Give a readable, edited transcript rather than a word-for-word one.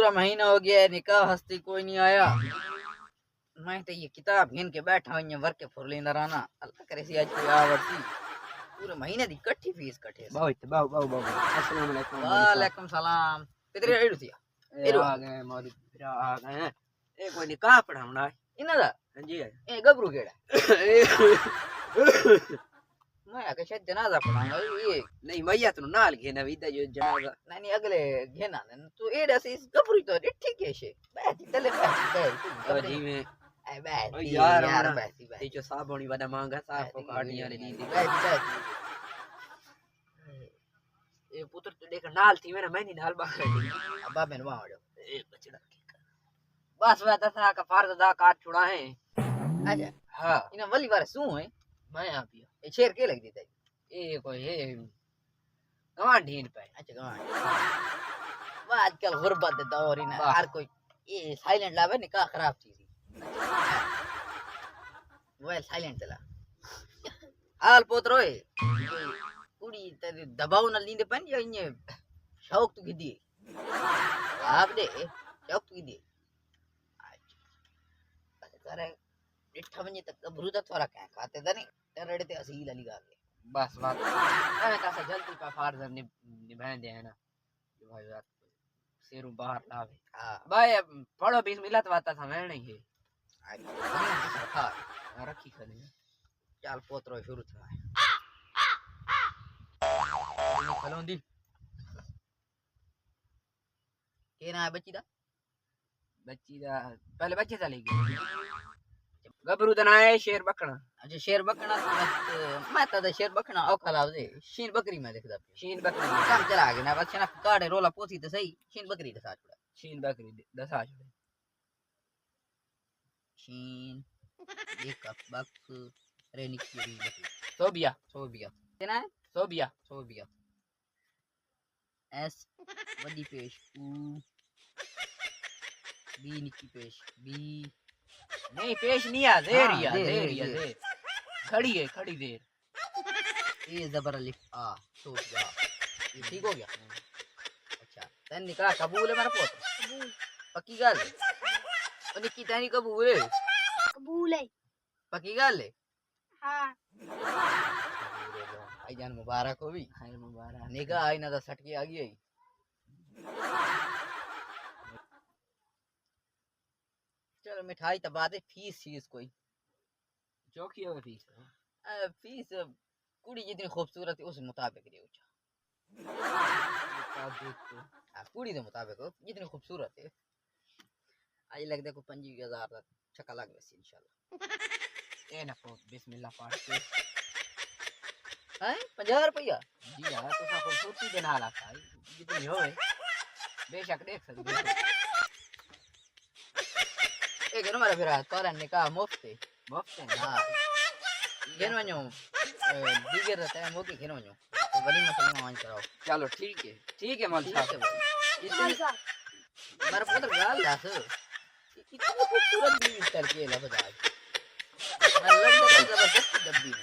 पूरा महीना हो गया है, निकाह हस्ती कोई नहीं आया। मैं तो ये किताब घिन के बैठा हूं वर्क के फुरलींदा रहना। अल्लाह करे सी आज कोई आवड़ती पूरे महीने दी इकट्ठी फीस कटे। बाऊ अस्सलाम वालेकुम। वालेकुम सलाम। किधर एडू थी? आ गए मौलवी फिर आ गए हैं। ए कोई निकाह पढ़ाउना है इना दा हां जी ए गबरू केड़ा मैं आके शायद जनाजा पढ़ाऊंगा ये नहीं मैयत नु नाल घेना विदा जो जनाजा नहीं अगले घेना ने तू एड़ा से इस गबरू तो ठीक है शे बैठी तले ओ जी में ए बैठी यार बैठी ये जो साहब होनी वाला मांगा साहब को काटियां ने दी बैठी ए पुत्र तो देख नाल थी मेरा मैं नहीं नाल बाहर अब्बा मैंने वहां जाओ ए बचड़ा बस वे दसा का फर्ज अदा कर छुड़ा है। अच्छा हां इना वली बार सु है मैं आ पियो ए शेर के लग देता ए कोई है गवांढीन पे। अच्छा गवांढ वो आजकल गुर्बत दे दौर इन हर कोई ये साइलेंट लावे निकाह खराब चीज वो साइलेंट चला हाल पोतरो है कुड़ी तेरे दबाव न लींदे पन या इने शौक तू गिदी आप दे शौक तू गिदी करे डिठा वने तक ब्रूदा थोड़ा क्या खाते दा नहीं तेरे ते असील अली गा के बस बात मैं कैसा जल्दी का फर्ज निभाए दे है ना कि भाई रात शेरू बाहर लावे। हां भाई पढ़ो बिस्मिल्लाह तो आता था मैं नहीं है हां रखी खले चल पोतरो शुरू था खलोंदी के ना है बच्ची दा पहले बच्चे चले गए गबरू दा है शेर बकना। अच्छा शेर बकना मैं तो शेर बकना औखा लावजे शीन बकरी में देखदा शीन बकरी काम चला गया ना बच्चे ना काड़े रोला पोसी तो सही शीन बकरी दसा छोड़ा शीन बकरी दसा छोड़े शीन एक बक रे निकी बकरी सोबिया कितना है सोबिया एस बड़ी पेश ऊ बी निकी पेश बी नहीं पेश नहीं आ देरिया देर खड़ी देर ए जबर अलिफ आ सोबिया ये ठीक हो गया। अच्छा तन निकाह कबूल है मेरा पोत कबूल पक्की गल और निकी तनी कबूल है पक्की गल है हां भाईजान मुबारक हो भी खैर मुबारक निगाह आई ना तो सट के आ गई चलो मिठाई तो बाद फीस कोई चौकी हो फीस फीस कुड़ी जितनी खूबसूरत है उस मुताबिक दे कुड़ी के मुताबिक जितनी खूबसूरत है आज लग देखो 25,000 छक्का लग वैसे इंशाल्लाह ए ना बिस्मिल्लाह पढ़ के हैं 50 रुपया जी हां तो सब खूबसूरती देना ला था जितनी होए बेशक देख सकते हो एक ना मेरा फिर तोरा निकाह मुफ्त है हां घेन वणो दीगर टाइम हो के घेन वणो तो वली मसला मान कराओ चलो ठीक है मौलवी साहब मेरा पुत्र गाल दास इतनी खूबसूरत भी करके लफज आज मैं लग जबरदस्त डब्बी में